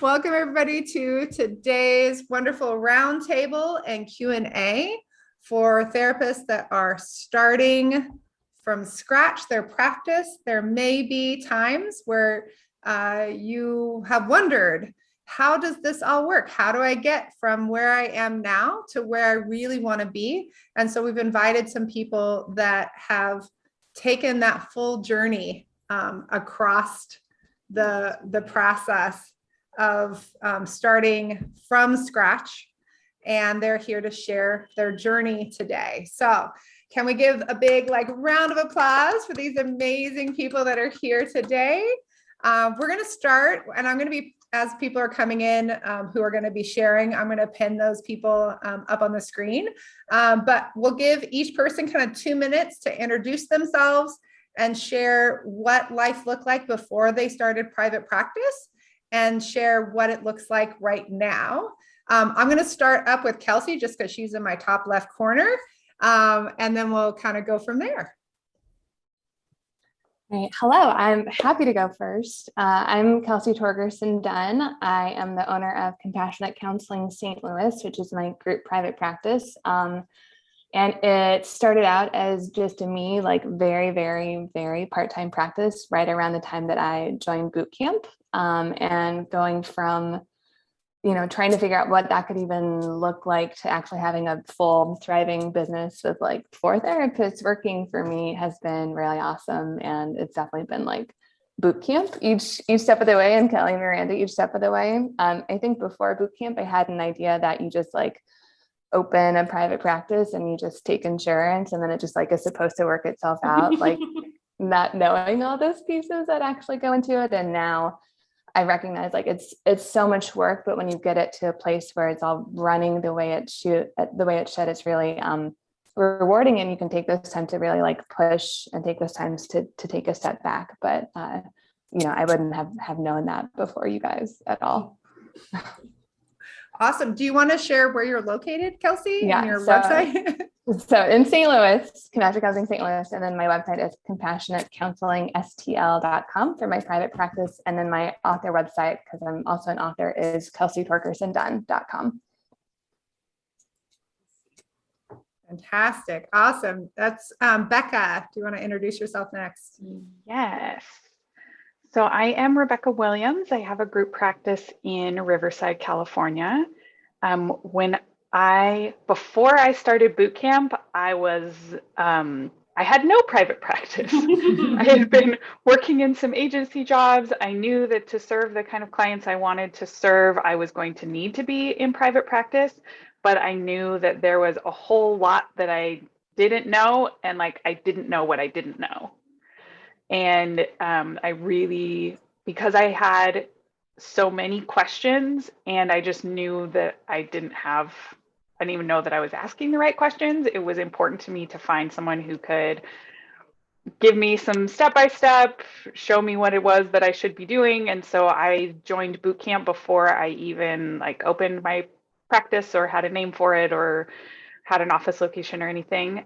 Welcome everybody to today's wonderful roundtable and Q&A for therapists that are starting from scratch their practice. There may be times where you have wondered, how does this all work? How do I get from where I am now to where I really want to be? And so we've invited some people that have taken that full journey across the process of starting from scratch, and they're here to share their journey today. So can we give a big round of applause for these amazing people that are here today? We're going to start, and I'm going to be, as people are coming in who are going to be sharing, I'm going to pin those people up on the screen, but we'll give each person kind of 2 minutes to introduce themselves and share what life looked like before they started private practice and share what it looks like right now. I'm going to start up with Kelsey just because she's in my top left corner, and then we'll kind of go from there. Right. Hello, I'm happy to go first. I'm Kelsey Torgerson Dunn. I am the owner of Compassionate Counseling St. Louis, which is my group private practice. And it started out as just a very part-time practice right around the time that I joined boot camp, and going from, trying to figure out what that could even look like to actually having a full thriving business with 4 therapists working for me has been really awesome. And it's definitely been boot camp each step of the way, and Kelly and Miranda each step of the way. I think before boot camp, I had an idea that you just open a private practice and you just take insurance and then it just is supposed to work itself out, not knowing all those pieces that actually go into it. And now I recognize it's so much work, but when you get it to a place where it's all running the way it should, it's really rewarding, and you can take those time to really push and take those times to take a step back. But I wouldn't have known that before you guys at all. Awesome. Do you want to share where you're located, Kelsey? Yeah, and your website? So in St. Louis, Compassionate Counseling St. Louis, and then my website is compassionatecounselingstl.com for my private practice. And then my author website, because I'm also an author, is kelseytorgersondunn.com. Fantastic. Awesome. That's Becca. Do you want to introduce yourself next? Yes. So I am Rebecca Williams. I have a group practice in Riverside, California. Before I started boot camp, I had no private practice. I had been working in some agency jobs. I knew that to serve the kind of clients I wanted to serve, I was going to need to be in private practice, but I knew that there was a whole lot that I didn't know, and I didn't know what I didn't know. And because I had so many questions, and I just knew that I didn't even know that I was asking the right questions, it was important to me to find someone who could give me some step-by-step, show me what it was that I should be doing. And so I joined boot camp before I even opened my practice or had a name for it or had an office location or anything.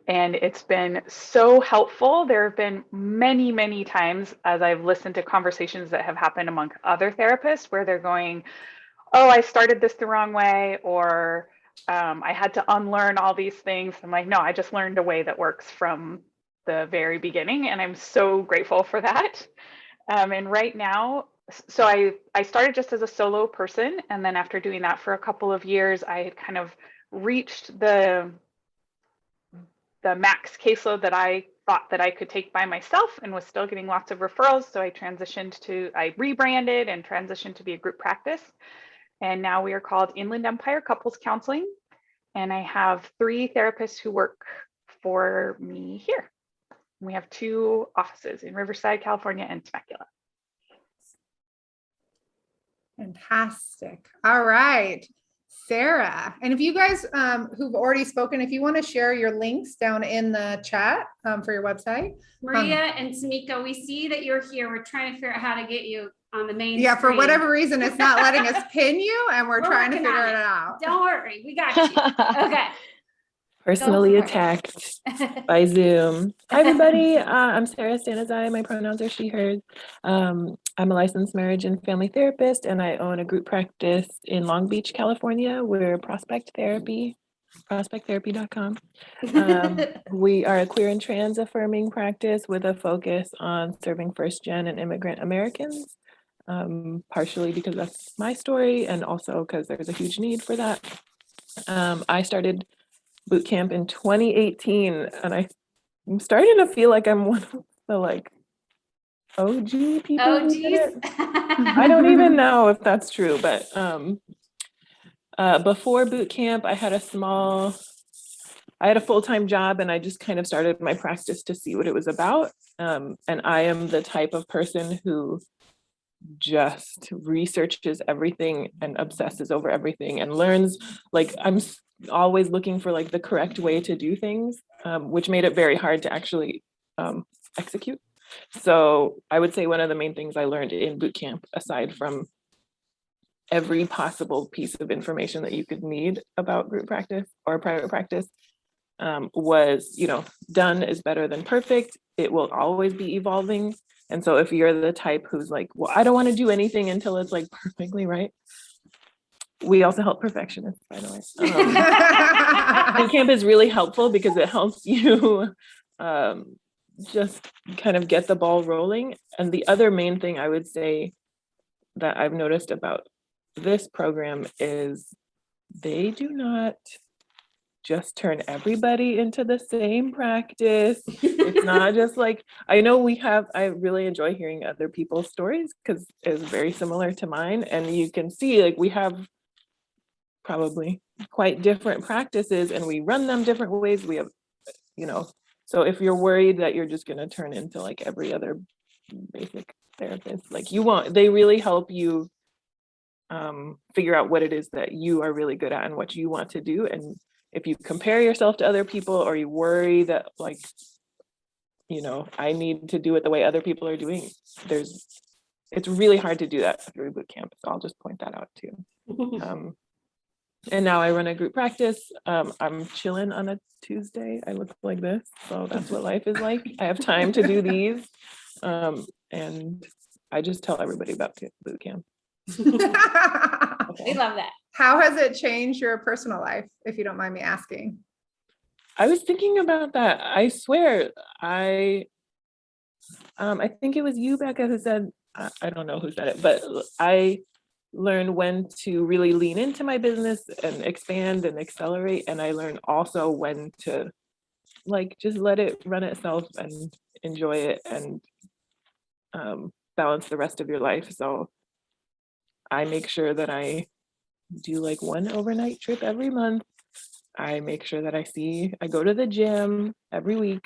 And it's been so helpful. There have been many, many times as I've listened to conversations that have happened among other therapists where they're going, oh, I started this the wrong way, or I had to unlearn all these things. I'm like, no, I just learned a way that works from the very beginning. And I'm so grateful for that. And right now, so I started just as a solo person. And then after doing that for a couple of years, I had kind of reached the max caseload that I thought that I could take by myself, and was still getting lots of referrals. So I rebranded and transitioned to be a group practice. And now we are called Inland Empire Couples Counseling. And I have 3 therapists who work for me here. We have 2 offices in Riverside, California, and Temecula. Fantastic. All right. Sarah, and if you guys who've already spoken, if you want to share your links down in the chat for your website. Maria and Tamika, we see that you're here. We're trying to figure out how to get you on the main screen. For whatever reason, it's not letting us pin you, and we're trying to figure it out. Don't worry, we got you. Okay. personally for it. attacked by Zoom. Hi, everybody. I'm Sarah Stanizai. My pronouns are she, her. I'm a licensed marriage and family therapist, and I own a group practice in Long Beach, California. We're Prospect Therapy, prospecttherapy.com. We are a queer and trans affirming practice with a focus on serving first-gen and immigrant Americans, partially because that's my story and also because there's a huge need for that. I started boot camp in 2018, and I'm starting to feel like I'm one of the like OG people Oh, who did geez. it. I don't even know if that's true, but before boot camp, I had a full-time job, and I just kind of started my practice to see what it was about. And I am the type of person who just researches everything and obsesses over everything and learns. Like I'm always looking for like the correct way to do things, which made it very hard to actually execute. So I would say one of the main things I learned in boot camp, aside from every possible piece of information that you could need about group practice or private practice, was, done is better than perfect. It will always be evolving. And so if you're the type who's like, well, I don't want to do anything until it's like perfectly right. We also help perfectionists, by the way. Boot camp is really helpful because it helps you just kind of get the ball rolling. And the other main thing I would say that I've noticed about this program is they do not just turn everybody into the same practice. It's not just like, I really enjoy hearing other people's stories because it's very similar to mine. And you can see like we have probably quite different practices and we run them different ways. We have, so if you're worried that you're just going to turn into like every other basic therapist, like you won't. They really help you figure out what it is that you are really good at and what you want to do. And if you compare yourself to other people or you worry that like, I need to do it the way other people are doing, it's really hard to do that through boot camp. So I'll just point that out too. And now I run a group practice. I'm chilling on a Tuesday. I look like this. So that's what life is like. I have time to do these. And I just tell everybody about boot camp. We love that. How has it changed your personal life, if you don't mind me asking? I was thinking about that. I swear, I think it was you, Becca, who said, I don't know who said it, but I learned when to really lean into my business and expand and accelerate. And I learned also when to like, just let it run itself and enjoy it and balance the rest of your life. So I make sure that I do like one overnight trip every month. I make sure that I go to the gym every week.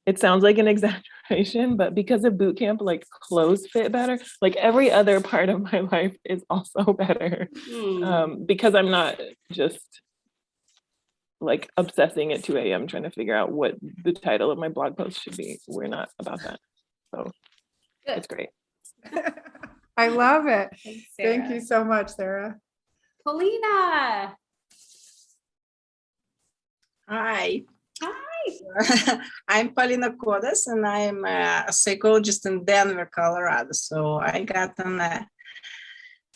It sounds like an exaggeration, but because of boot camp, like clothes fit better. Like every other part of my life is also better because I'm not just like obsessing at 2 a.m. trying to figure out what the title of my blog post should be. We're not about that. So Good. it's great. I love it. Thanks, Thank Sarah. you so much, Sarah. Polina. Hi, Hi. I'm Polina Kodess, and I'm a psychologist in Denver, Colorado. So I got on a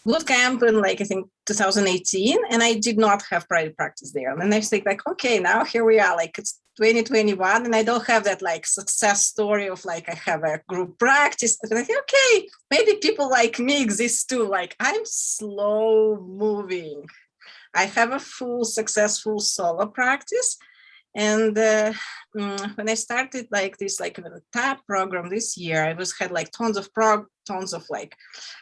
boot camp in I think 2018, and I did not have private practice there. And I think okay, now here we are, it's 2021, and I don't have that success story of I have a group practice. But I think, okay, maybe people like me exist too. I'm slow moving. I have a full successful solo practice. And when I started this the TAP program this year, I had tons of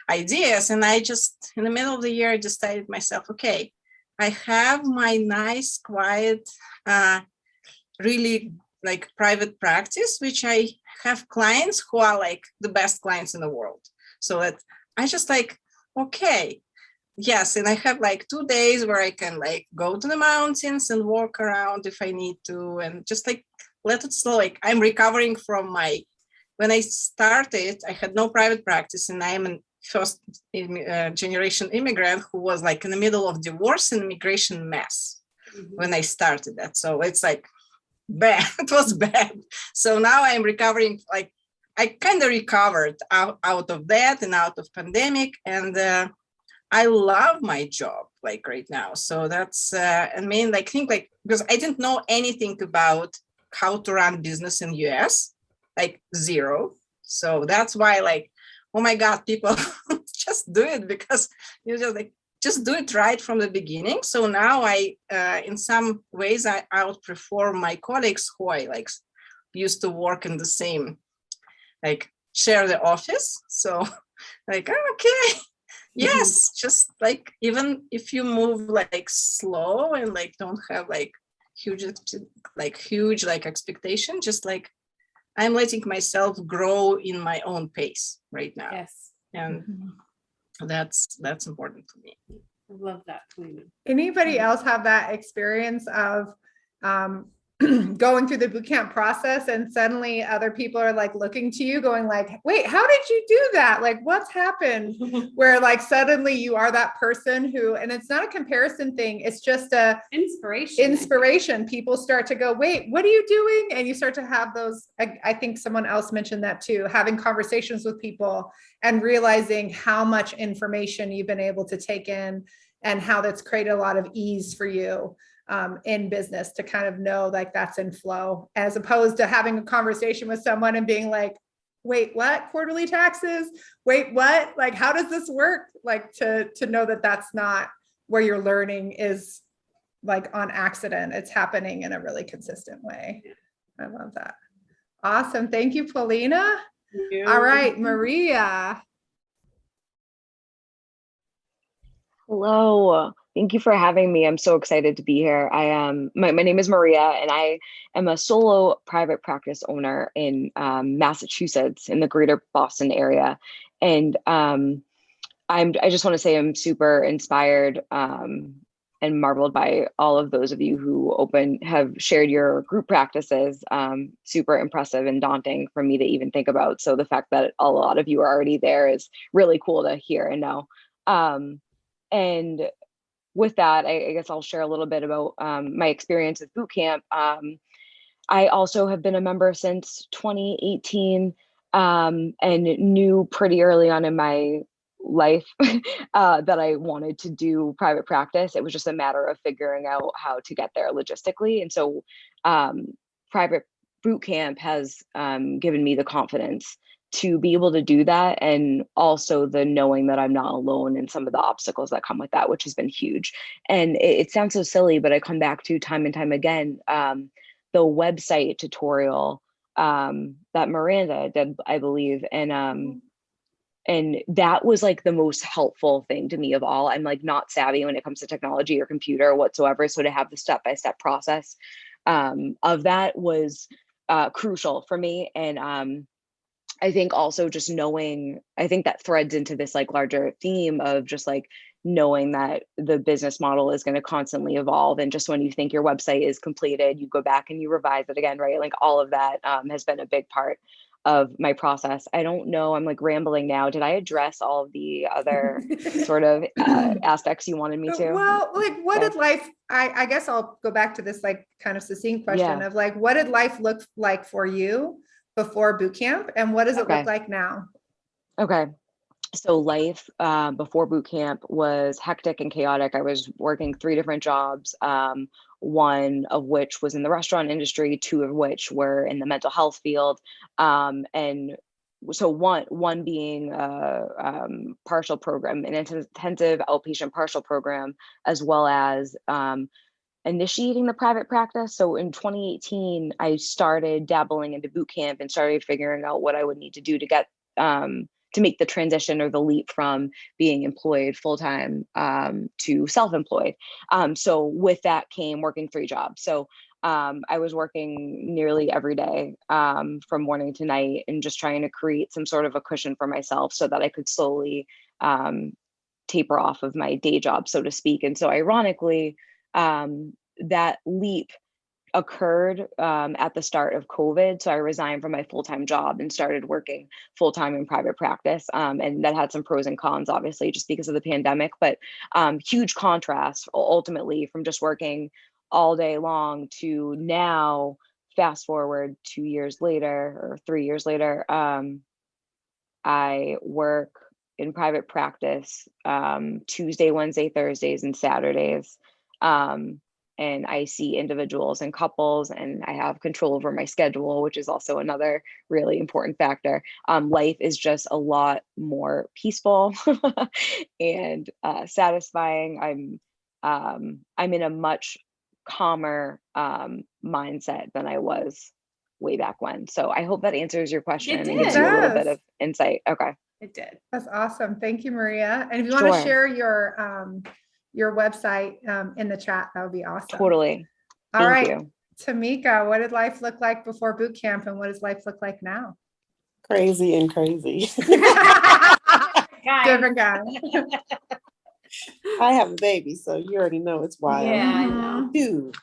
ideas, and I just in the middle of the year I decided myself, okay, I have my nice, quiet, really private practice, which I have clients who are the best clients in the world. So that I just okay. Yes, and I have 2 days where I can go to the mountains and walk around if I need to, and just let it slow. I'm recovering from when I started, I had no private practice, and I am first generation immigrant who was like in the middle of divorce and immigration mess when I started that. So it's like bad. It was bad. So now I'm recovering. Like I kind of recovered out of that and out of pandemic, and I love my job like right now. So that's I mean, like think like because I didn't know anything about how to run business in US, like zero. So that's why like, oh my God, people just do it because you just do it right from the beginning. So now I, in some ways, I outperform my colleagues who I like used to work in the same, like share the office. So like, okay, yes, just like, even if you move like slow and like don't have like huge expectation, just like I'm letting myself grow in my own pace right now. Yes, And that's important for me. I love that, Polina. Anybody else have that experience of going through the boot camp process and suddenly other people are like looking to you going like, wait, how did you do that? Like what's happened? Where like suddenly you are that person who, and it's not a comparison thing. It's just a inspiration. People start to go, wait, what are you doing? And you start to have those, I think someone else mentioned that too, having conversations with people and realizing how much information you've been able to take in and how that's created a lot of ease for you. In business to kind of know like that's in flow, as opposed to having a conversation with someone and being like, wait, what? Quarterly taxes? Wait, what? Like, how does this work? Like to know that that's not where your learning is like on accident. It's happening in a really consistent way. I love that. Awesome. Thank you, Polina. Thank you. All right, Maria. Hello. Thank you for having me. I'm so excited to be here. I am my name is Maria, and I am a solo private practice owner in Massachusetts in the greater Boston area. And I just want to say I'm super inspired and marveled by all of those of you who have shared your group practices. Super impressive and daunting for me to even think about. So the fact that a lot of you are already there is really cool to hear and know. And with that, I guess I'll share a little bit about my experience with boot camp. I also have been a member since 2018 and knew pretty early on in my life that I wanted to do private practice. It was just a matter of figuring out how to get there logistically. And so private boot camp has given me the confidence to be able to do that, and also the knowing that I'm not alone in some of the obstacles that come with that, which has been huge. And it sounds so silly, but I come back to time and time again, the website tutorial that Miranda did, I believe, and that was like the most helpful thing to me of all. I'm like not savvy when it comes to technology or computer whatsoever, so to have the step-by-step process of that was crucial for me. And I think also just knowing, I think that threads into this like larger theme of just like knowing that the business model is going to constantly evolve. And just when you think your website is completed, you go back and you revise it again, right? Like all of that has been a big part of my process. I don't know, I'm like rambling now. Did I address all of the other sort of aspects you wanted me to? Well, like what did life, I guess I'll go back to this like kind of succinct question of like, what did life look like for you before boot camp, and what does it look like now? Okay. So life before boot camp was hectic and chaotic. I was working 3 different jobs, one of which was in the restaurant industry, 2 of which were in the mental health field. And so one being a partial program, an intensive outpatient partial program, as well as initiating the private practice. So in 2018, I started dabbling into boot camp and started figuring out what I would need to do to get to make the transition or the leap from being employed full-time to self-employed. So with that came working 3 jobs. So I was working nearly every day from morning to night and just trying to create some sort of a cushion for myself so that I could slowly taper off of my day job, so to speak. And so ironically, that leap occurred at the start of COVID. So I resigned from my full-time job and started working full-time in private practice. And that had some pros and cons, obviously, just because of the pandemic, but huge contrast ultimately from just working all day long to now, fast forward 2 years later or 3 years later, I work in private practice Tuesday, Wednesday, Thursdays, and Saturdays. And I see individuals and couples, and I have control over my schedule, which is also another really important factor. Life is just a lot more peaceful and satisfying. I'm in a much calmer mindset than I was way back when. So I hope that answers your question and gives you a little bit of insight. Okay. It did. That's awesome. Thank you, Maria. And if you want to Sure. share your website in the chat, that would be awesome. Totally. All Thank right, you. Tamika, what did life look like before boot camp and what does life look like now? Crazy and crazy. Different guy. I have a baby, so you already know it's wild. Yeah, I know. Dude.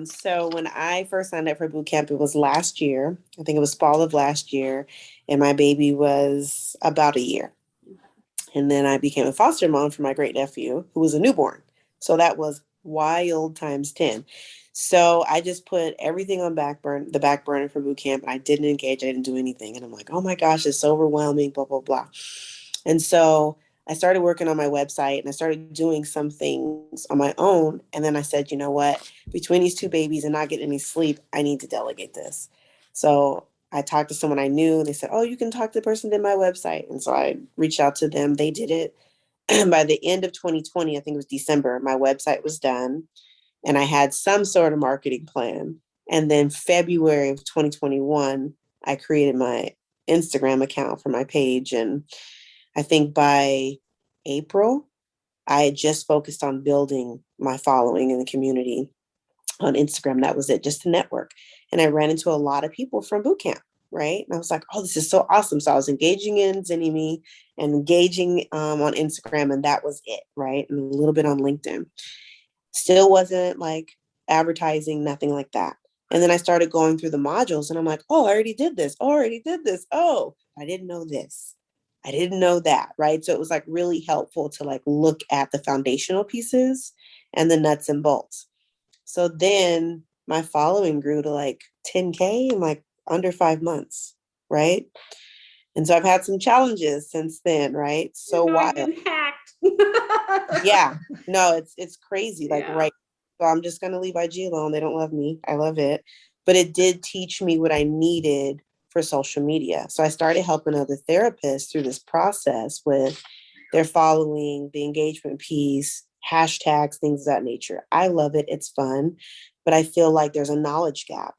So when I first signed up for boot camp, it was last year. I think it was fall of last year, and my baby was about a year. And then I became a foster mom for my great nephew, who was a newborn. So that was wild times 10. So I just put everything on the back burner for boot camp. I didn't engage. I didn't do anything. And I'm like, oh my gosh, it's so overwhelming, blah, blah, blah. And so I started working on my website and I started doing some things on my own. And then I said, you know what, between these two babies and not getting any sleep, I need to delegate this. So I talked to someone I knew. They said, oh, you can talk to the person that did my website. And so I reached out to them. They did it. By the end of 2020, I think it was December, my website was done and I had some sort of marketing plan. And then February of 2021, I created my Instagram account for my page. And I think by April, I had just focused on building my following in the community on Instagram. That was it, just to network. And I ran into a lot of people from boot camp, right? And I was like, oh, this is so awesome. So I was engaging in Zinni and engaging on Instagram, and that was it, right? And a little bit on LinkedIn. Still wasn't like advertising, nothing like that. And then I started going through the modules and I'm like, oh, I already did this. Oh, I already did this. Oh, I didn't know this. I didn't know that, right? So it was like really helpful to like look at the foundational pieces and the nuts and bolts. So then my following grew to like 10K in like under 5 months, right? And so I've had some challenges since then, right? So I've wild. been hacked. Yeah, no, it's crazy. Like, Yeah. right. So I'm just going to leave IG alone. They don't love me. I love it. But it did teach me what I needed for social media. So I started helping other therapists through this process with their following, the engagement piece, hashtags, things of that nature. I love it. It's fun. But I feel like there's a knowledge gap.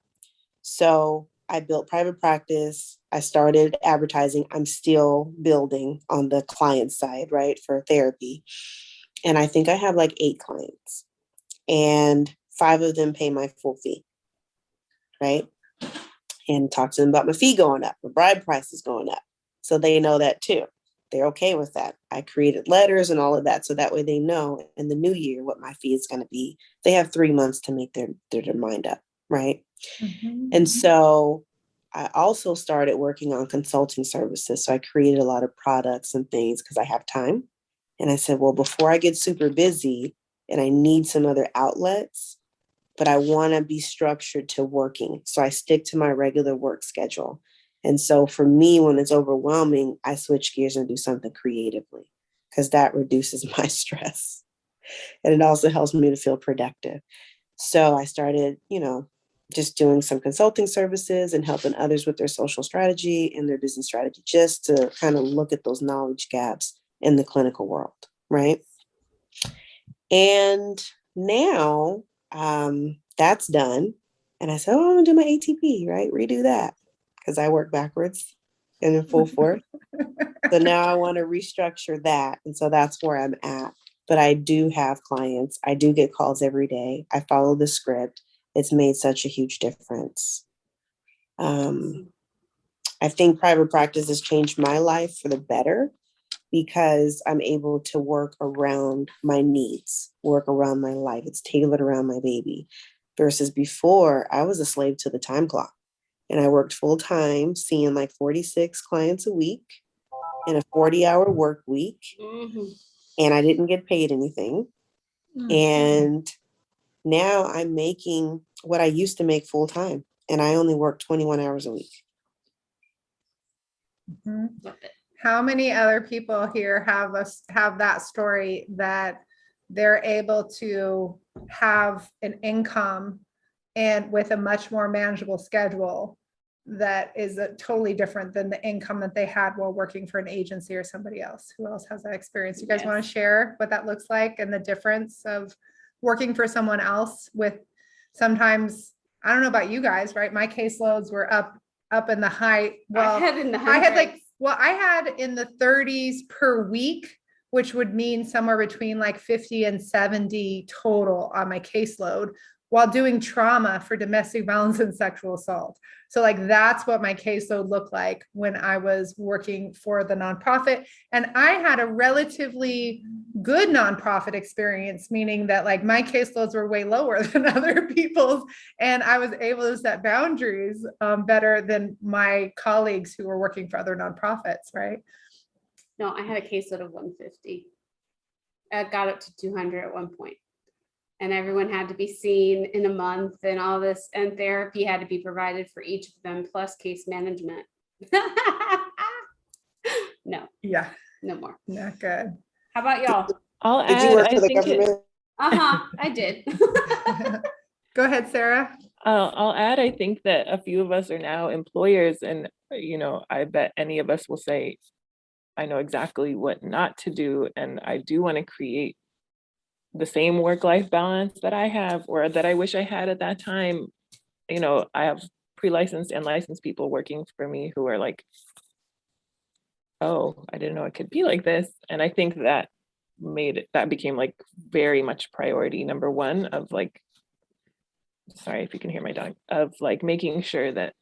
So I built private practice. I started advertising. I'm still building on the client side, right, for therapy. And I think I have like 8 clients and 5 of them pay my full fee, right? And talk to them about my fee going up, my bride price is going up. So they know that too. They're okay with that. I created letters and all of that. So that way they know in the new year what my fee is going to be. They have 3 months to make their mind up, right? Mm-hmm. And so I also started working on consulting services. So I created a lot of products and things because I have time. And I said, well, before I get super busy and I need some other outlets, but I want to be structured to working. So I stick to my regular work schedule. And so for me, when it's overwhelming, I switch gears and do something creatively because that reduces my stress. And it also helps me to feel productive. So I started, just doing some consulting services and helping others with their social strategy and their business strategy, just to kind of look at those knowledge gaps in the clinical world, right? And now that's done. And I said, oh, I'm gonna do my ATP, right? Redo that because I work backwards and in full force. So now I want to restructure that. And so that's where I'm at. But I do have clients. I do get calls every day. I follow the script. It's made such a huge difference. I think private practice has changed my life for the better because I'm able to work around my needs, work around my life. It's tailored around my baby. versus before I was a slave to the time clock. And I worked full time, seeing like 46 clients a week in a 40-hour work week. And I didn't get paid anything. And now I'm making what I used to make full time, and I only work 21 hours a week. How many other people here have that story that they're able to have an income and with a much more manageable schedule that is totally different than the income that they had while working for an agency or somebody else? Who else has that experience? You guys want to share what that looks like and the difference of working for someone else with sometimes, I don't know about you guys, right? My caseloads were up in the high. Well, I had in the 30s per week, which would mean somewhere between like 50 and 70 total on my caseload while doing trauma for domestic violence and sexual assault. So like, that's what my caseload looked like when I was working for the nonprofit. And I had a relatively good nonprofit experience, meaning that like my caseloads were way lower than other people's. And I was able to set boundaries better than my colleagues who were working for other nonprofits, right? No, I had a caseload of 150. I got up to 200 at one point. And everyone had to be seen in a month and all this, and therapy had to be provided for each of them, plus case management. No. Yeah. No more. Not good. How about y'all? I'll Did add, you work I for the think government? I did. Go ahead, Sarah. I'll add, I think that a few of us are now employers, and I bet any of us will say, I know exactly what not to do, and I do want to create the same work-life balance that I have or that I wish I had at that time. I have pre-licensed and licensed people working for me who are like, oh, I didn't know it could be like this. And I think that became like very much priority number one of like, sorry if you can hear my dog, of like making sure that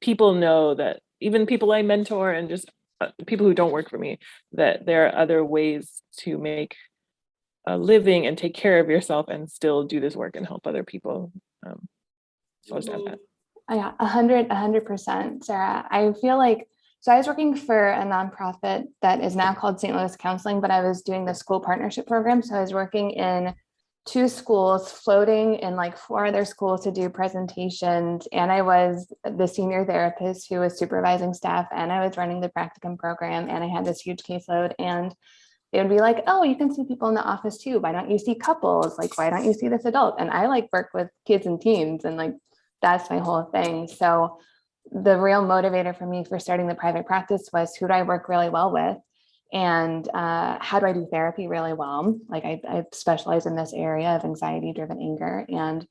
people know that even people I mentor and just people who don't work for me, that there are other ways to make a living and take care of yourself and still do this work and help other people. So I'll just add that. Yeah, 100%, Sarah. I feel like, so I was working for a nonprofit that is now called St. Louis Counseling, but I was doing the school partnership program. So I was working in 2 schools, floating in like 4 other schools to do presentations. And I was the senior therapist who was supervising staff, and I was running the practicum program, and I had this huge caseload. And they would be like, oh, you can see people in the office too. Why don't you see couples? Like, why don't you see this adult? And I like work with kids and teens, and like, that's my whole thing. So the real motivator for me for starting the private practice was, who do I work really well with? And how do I do therapy really well? Like I specialize in this area of anxiety-driven anger, and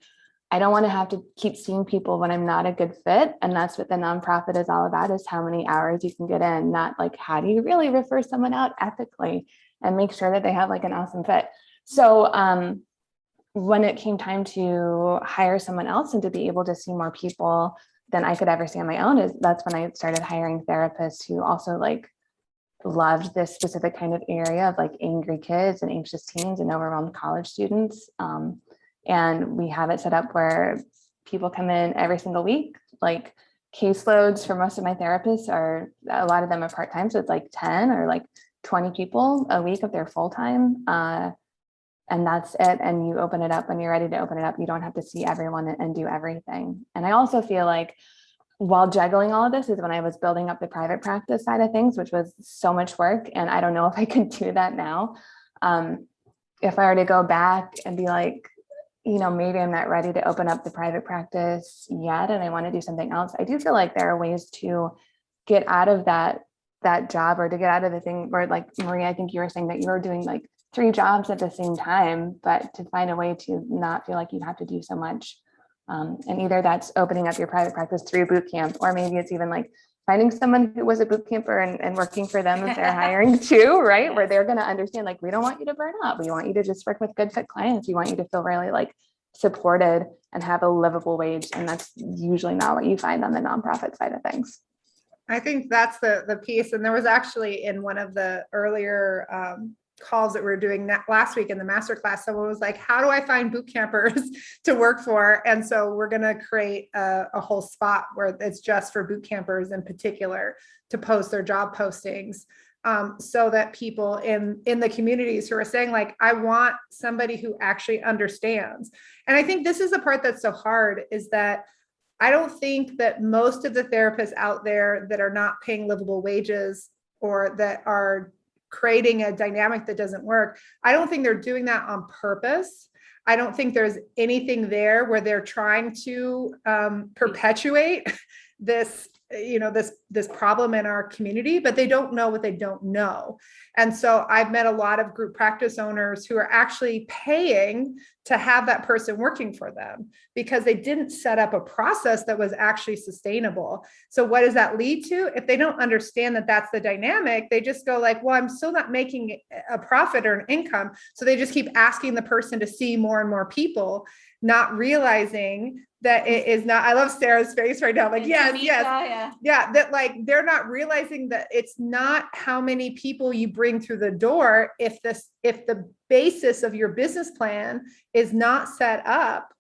I don't want to have to keep seeing people when I'm not a good fit. And that's what the nonprofit is all about, is how many hours you can get in, not like, how do you really refer someone out ethically and make sure that they have like an awesome fit. So when it came time to hire someone else and to be able to see more people than I could ever see on my own, that's when I started hiring therapists who also like loved this specific kind of area of like angry kids and anxious teens and overwhelmed college students. And we have it set up where people come in every single week. Like caseloads for most of my therapists are, a lot of them are part-time. So it's like 10 or like 20 people a week if they're full-time. And that's it. And you open it up when you're ready to open it up. You don't have to see everyone and do everything. And I also feel like, while juggling all of this, is when I was building up the private practice side of things, which was so much work. And I don't know if I could do that now. If I were to go back and be like, maybe I'm not ready to open up the private practice yet, and I want to do something else, I do feel like there are ways to get out of that job, or to get out of the thing where, like, Maria, I think you were saying that you were doing like 3 jobs at the same time, but to find a way to not feel like you have to do so much. And either that's opening up your private practice through boot camp, or maybe it's even like finding someone who was a boot camper and working for them if they're hiring too, right? Where they're going to understand, like, we don't want you to burn out. We want you to just work with good fit clients. We want you to feel really like supported and have a livable wage. And that's usually not what you find on the nonprofit side of things. I think that's the piece. And there was actually in one of the earlier calls that we were doing last week in the masterclass, someone was like, how do I find boot campers to work for? And so we're going to create a whole spot where it's just for boot campers in particular to post their job postings, so that people in the communities who are saying like, I want somebody who actually understands. And I think this is the part that's so hard, is that I don't think that most of the therapists out there that are not paying livable wages or that are creating a dynamic that doesn't work, I don't think they're doing that on purpose. I don't think there's anything there where they're trying to perpetuate this, this problem in our community, but they don't know what they don't know. And so I've met a lot of group practice owners who are actually paying to have that person working for them because they didn't set up a process that was actually sustainable. So what does that lead to? If they don't understand that that's the dynamic, they just go like, well, I'm still not making a profit or an income. So they just keep asking the person to see more and more people, not realizing that it is not. I love Sarah's face right now. Like, yes. That like, they're not realizing that it's not how many people you bring through the door. If the basis of your business plan is not set up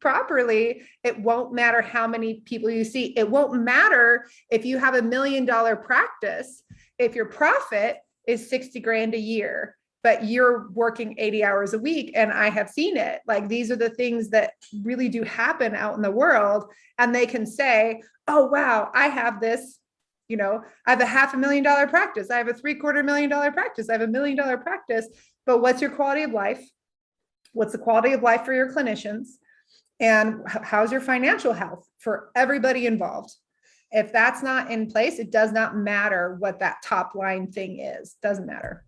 properly, it won't matter how many people you see. It won't matter if you have $1 million practice, if your profit is 60 grand a year, but you're working 80 hours a week. And I have seen it. Like, these are the things that really do happen out in the world. And they can say, oh, wow, I have this, I have a $500,000 practice. I have a $750,000 practice. I have $1 million practice. But what's your quality of life? What's the quality of life for your clinicians? And how's your financial health for everybody involved? If that's not in place, it does not matter what that top line thing is. Doesn't matter.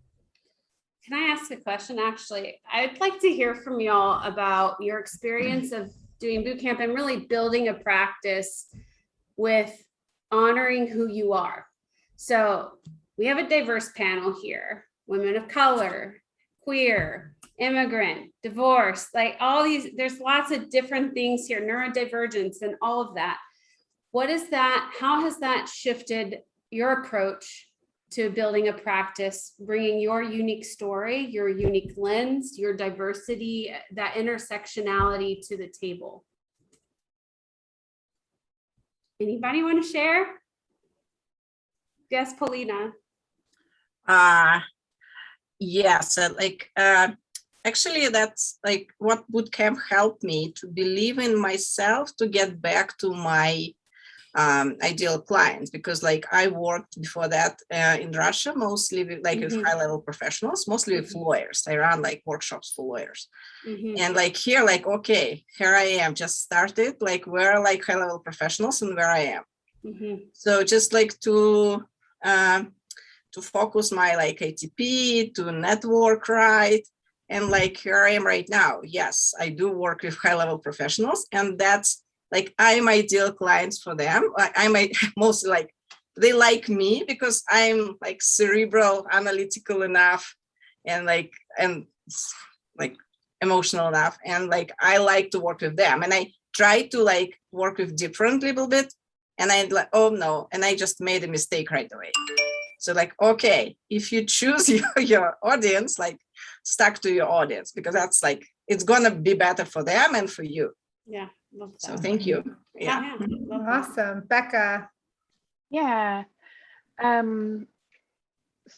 Can I ask a question? Actually, I'd like to hear from y'all about your experience of doing boot camp and really building a practice with honoring who you are. So we have a diverse panel here: women of color, queer, immigrant, divorce, like all these, there's lots of different things here, neurodivergence and all of that. What is that? How has that shifted your approach to building a practice, bringing your unique story, your unique lens, your diversity, that intersectionality to the table? Anybody want to share? Yes, Polina. Yes, actually that's like what bootcamp helped me to believe in myself, to get back to my ideal clients, because like I worked before that in Russia, mostly with with high-level professionals, mostly with lawyers. I ran like workshops for lawyers. And like here, like, okay, here I am, just started, like we're like high-level professionals and where I am. So just like to focus my like ATP, to network right. And like here I am right now. Yes, I do work with high-level professionals, and that's like I'm ideal clients for them. I might mostly like, they like me because I'm like cerebral, analytical enough, and like emotional enough. And like, I like to work with them. And I try to like work with different little bit. And I like, oh no. And I just made a mistake right away. So like, okay, if you choose your audience, like stuck to your audience, because that's like, it's gonna be better for them and for you. Yeah. So thank you. Yeah. Awesome. Becca. Yeah. So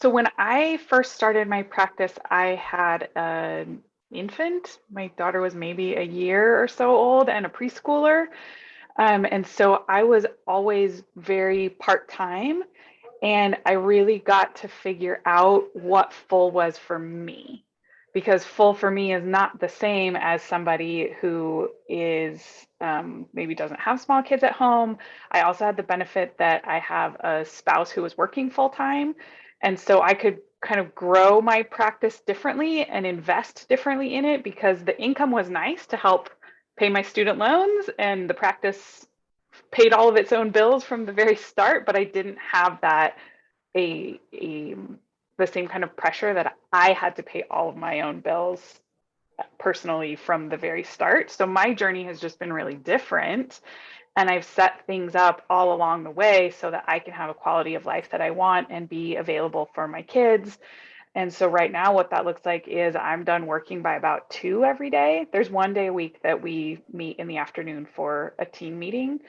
when I first started my practice, I had an infant. My daughter was maybe a year or so old, and a preschooler. And so I was always very part-time, and I really got to figure out what full was for me. Because full for me is not the same as somebody who is maybe doesn't have small kids at home. I also had the benefit that I have a spouse who was working full time. And so I could kind of grow my practice differently and invest differently in it, because the income was nice to help pay my student loans, and the practice paid all of its own bills from the very start, but I didn't have that the same kind of pressure that I had to pay all of my own bills personally from the very start. So my journey has just been really different. And I've set things up all along the way so that I can have a quality of life that I want and be available for my kids. And so right now what that looks like is I'm done working by about 2 every day. There's one day a week that we meet in the afternoon for a team meeting,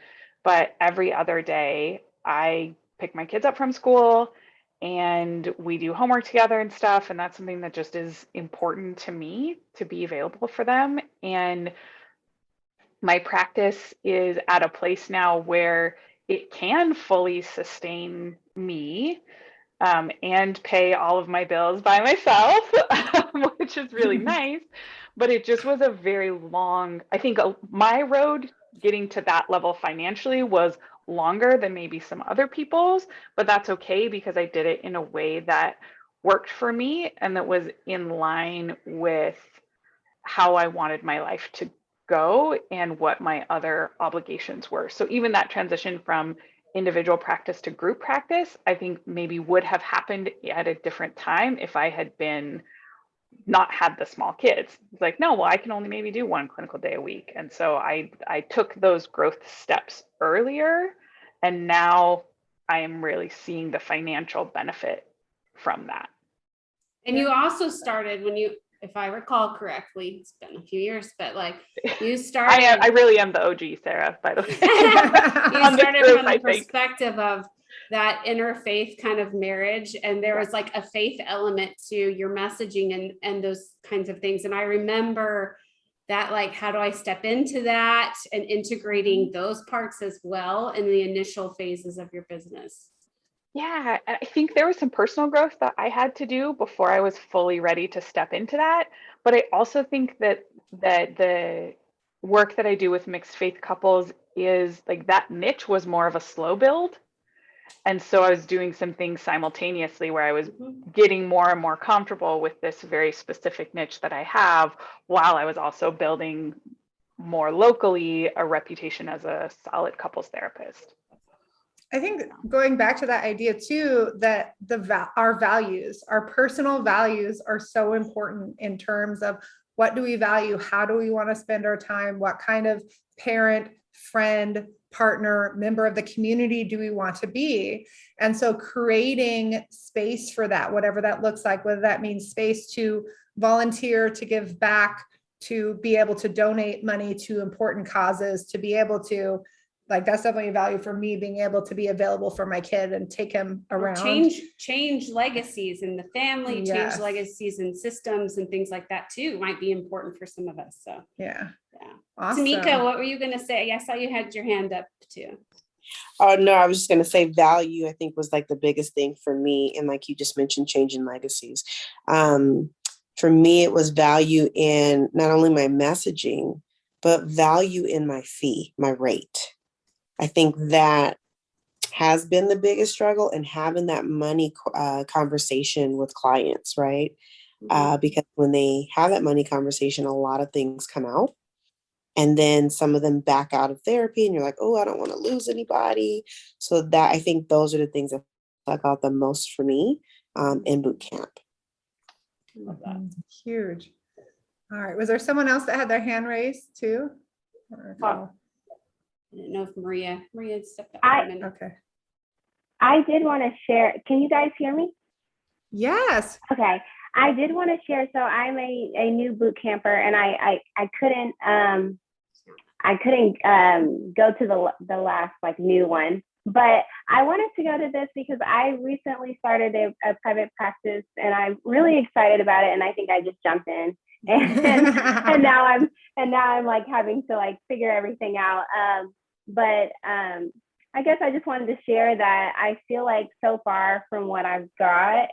but every other day I pick my kids up from school and we do homework together and stuff. And that's something that just is important to me to be available for them. And my practice is at a place now where it can fully sustain me and pay all of my bills by myself, which is really nice. But it just was a very long, I think my road getting to that level financially was longer than maybe some other people's, but that's okay because I did it in a way that worked for me and that was in line with how I wanted my life to go and what my other obligations were. So even that transition from individual practice to group practice, I think maybe would have happened at a different time if I had been not had the small kids. It's like, no, well, I can only maybe do 1 clinical day a week. And so I took those growth steps earlier, and now I am really seeing the financial benefit from that. And you also started when you, if I recall correctly, it's been a few years, but like you started. I really am the OG, Sarah, by the way. You started from the perspective of that interfaith kind of marriage, and there was like a faith element to your messaging and those kinds of things. And I remember that, like, how do I step into that and integrating those parts as well in the initial phases of your business? Yeah, and I think there was some personal growth that I had to do before I was fully ready to step into that. But I also think that the work that I do with mixed faith couples is like that niche was more of a slow build. And so I was doing some things simultaneously where I was getting more and more comfortable with this very specific niche that I have, while I was also building more locally a reputation as a solid couples therapist. I think going back to that idea too, that our values, our personal values are so important in terms of what do we value? How do we want to spend our time? What kind of parent, friend, partner, member of the community do we want to be? And so creating space for that, whatever that looks like, whether that means space to volunteer, to give back, to be able to donate money to important causes, to be able to, like, that's definitely a value for me, being able to be available for my kid and take him around. Change legacies in the family, change legacies in systems and things like that too might be important for some of us. So yeah. Awesome. Tamika, what were you going to say? I saw you had your hand up too. Oh, no, I was just going to say value, I think, was like the biggest thing for me. And like you just mentioned, changing legacies. For me, it was value in not only my messaging, but value in my fee, my rate. I think that has been the biggest struggle, and having that money conversation with clients, right? Because when they have that money conversation, a lot of things come out. And then some of them back out of therapy and you're like, oh, I don't want to lose anybody. So that, I think those are the things that stuck out the most for me in boot camp. Love that. Huge. All right. Was there someone else that had their hand raised too? I didn't know if Maria stepped up. Okay. I did want to share. Can you guys hear me? Yes. Okay. I did want to share. So I'm a new boot camper, and I couldn't go to the last like new one, but I wanted to go to this because I recently started a private practice, and I'm really excited about it. And I think I just jumped in, and now I'm like having to like figure everything out. But I guess I just wanted to share that I feel like so far from what I've got,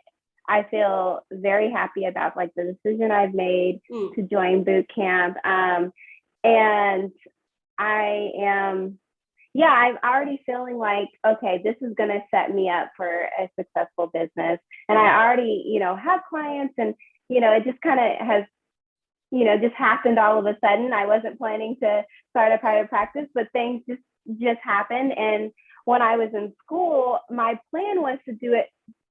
I feel very happy about like the decision I've made to join boot camp. And I am, I'm already feeling like, okay, this is going to set me up for a successful business. And I already, have clients, and, it just kind of has, just happened all of a sudden. I wasn't planning to start a private practice, but things just happened. And when I was in school, my plan was to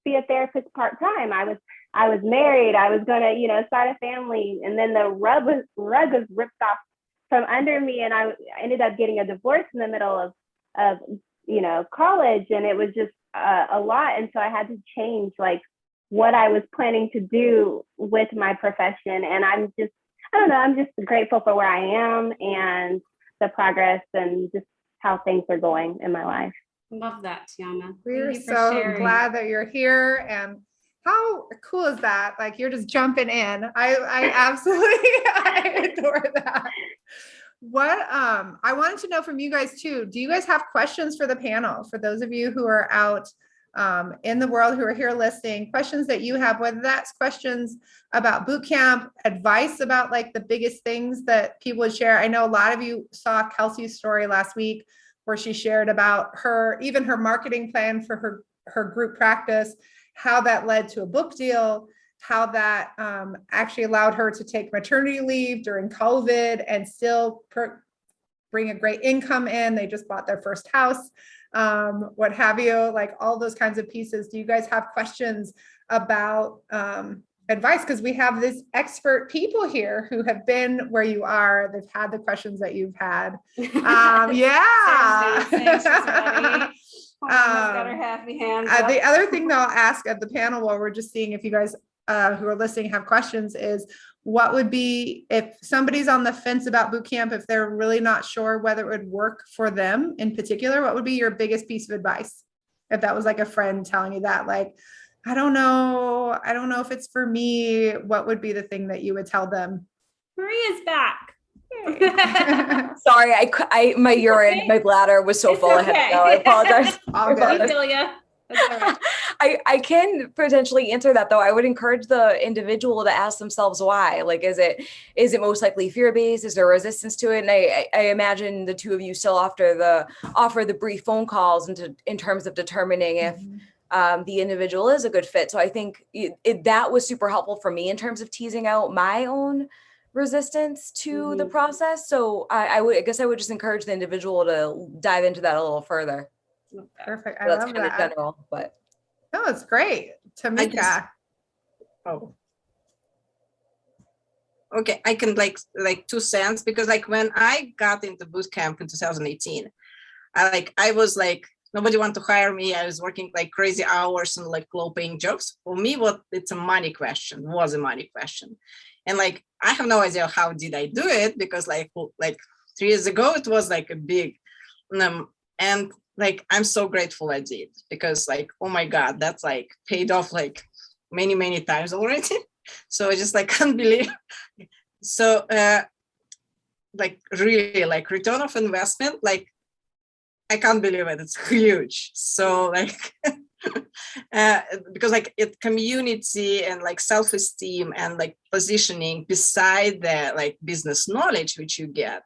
be a therapist part-time. I was married. I was going to, start a family. And then the rug was ripped off from under me. And I ended up getting a divorce in the middle of college. And it was just a lot. And so I had to change like what I was planning to do with my profession. And I'm just, I don't know, I'm just grateful for where I am and the progress and just how things are going in my life. Love that, Tiana. We're Thank you for so sharing. glad that you're here. And how cool is that? Like, you're just jumping in. I absolutely I adore that. What I wanted to know from you guys too, do you guys have questions for the panel? For those of you who are out in the world who are here listening, questions that you have, whether that's questions about boot camp, advice about like the biggest things that people would share. I know a lot of you saw Kelsey's story last week where she shared about even her marketing plan for her group practice, how that led to a book deal, how that actually allowed her to take maternity leave during COVID and still bring a great income in. They just bought their first house, what have you, like all those kinds of pieces. Do you guys have questions about advice? Because we have these expert people here who have been where you are. They've had the questions that you've had. Yeah. Got her happy hands the other thing that I'll ask of the panel while we're just seeing if you guys who are listening have questions is, what would be, if somebody's on the fence about boot camp, if they're really not sure whether it would work for them in particular, what would be your biggest piece of advice? If that was like a friend telling you that, like, I don't know if it's for me, what would be the thing that you would tell them? Maria's back. Sorry, my urine, okay. My bladder was so It's full. okay. I had to go. I apologize. All good. That's all right. I can potentially answer that though. I would encourage the individual to ask themselves why. Like, is it most likely fear-based? Is there resistance to it? And I imagine the two of you still offer the brief phone calls in terms of determining if the individual is a good fit. So I think that was super helpful for me in terms of teasing out my own resistance to the process. So I guess I would just encourage the individual to dive into that a little further. Perfect. So that's kind of general, but no, it's great. Tamka. Okay, I can like 2 cents, because like when I got into boot camp in 2018, I was like, nobody wanted to hire me. I was working like crazy hours and like low paying jobs. For me, was a money question. And like, I have no idea how did I do it, because like 3 years ago, it was like a big, and like, I'm so grateful I did, because like, oh my God, that's like paid off like many, many times already. So I just like can't believe. So like really like return of investment, like I can't believe it. It's huge. So like, because like it community and like self-esteem and like positioning beside the like business knowledge which you get,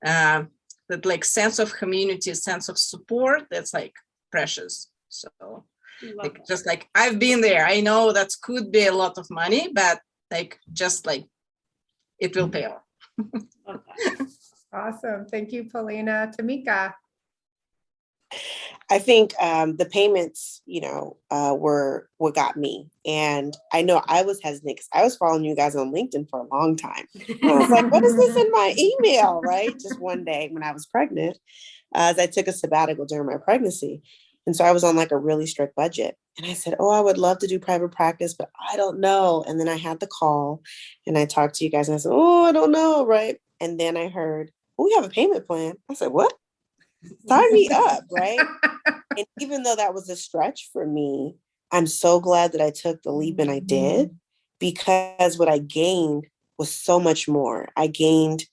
that like sense of community, sense of support, that's like precious. So like, just like I've been there, I know that could be a lot of money, but like just like it will pay off. Awesome. Thank you, Polina. Tamka. I think the payments, were what got me. And I know I was hesitant because I was following you guys on LinkedIn for a long time. And I was like, what is this in my email, right? Just one day when I was pregnant, as I took a sabbatical during my pregnancy. And so I was on like a really strict budget. And I said, I would love to do private practice, but I don't know. And then I had the call and I talked to you guys and I said, I don't know, right? And then I heard, we have a payment plan. I said, what? Sign me up, right? And even though that was a stretch for me, I'm so glad that I took the leap and I did, because what I gained was so much more. I gained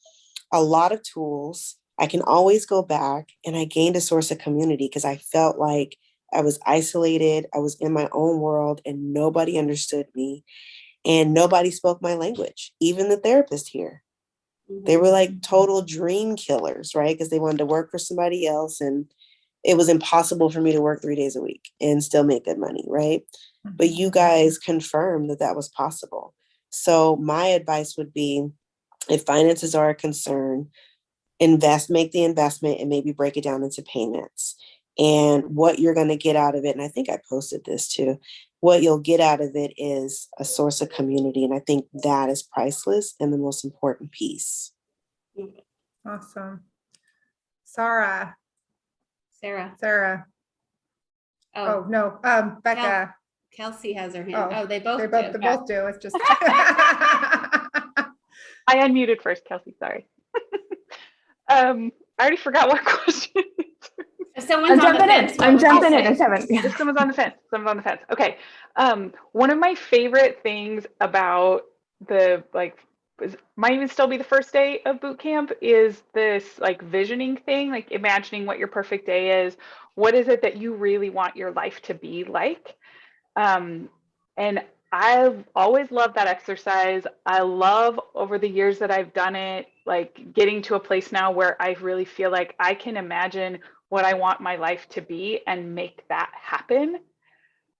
a lot of tools. I can always go back, and I gained a source of community because I felt like I was isolated. I was in my own world and nobody understood me and nobody spoke my language, even the therapist here. They were like total dream killers, right? Because they wanted to work for somebody else and it was impossible for me to work 3 days a week and still make good money, right? But you guys confirmed that was possible. So my advice would be, if finances are a concern, make the investment and maybe break it down into payments. And what you're going to get out of it, and I think I posted this too, what you'll get out of it is a source of community. And I think that is priceless and the most important piece. Awesome. Sarah. Oh no, Becca. Kelsey has her hand. Oh, Oh, they both do. They both do. It's just. I unmuted first, Kelsey, sorry. I already forgot what question. If someone's on the fence, what I'm would you jumping in. say? I'm seven. If someone's on the fence, someone's on the fence. Okay. One of my favorite things about the might even still be the first day of boot camp is this like visioning thing, like imagining what your perfect day is. What is it that you really want your life to be like? And I've always loved that exercise. I love over the years that I've done it, like getting to a place now where I really feel like I can imagine what I want my life to be and make that happen.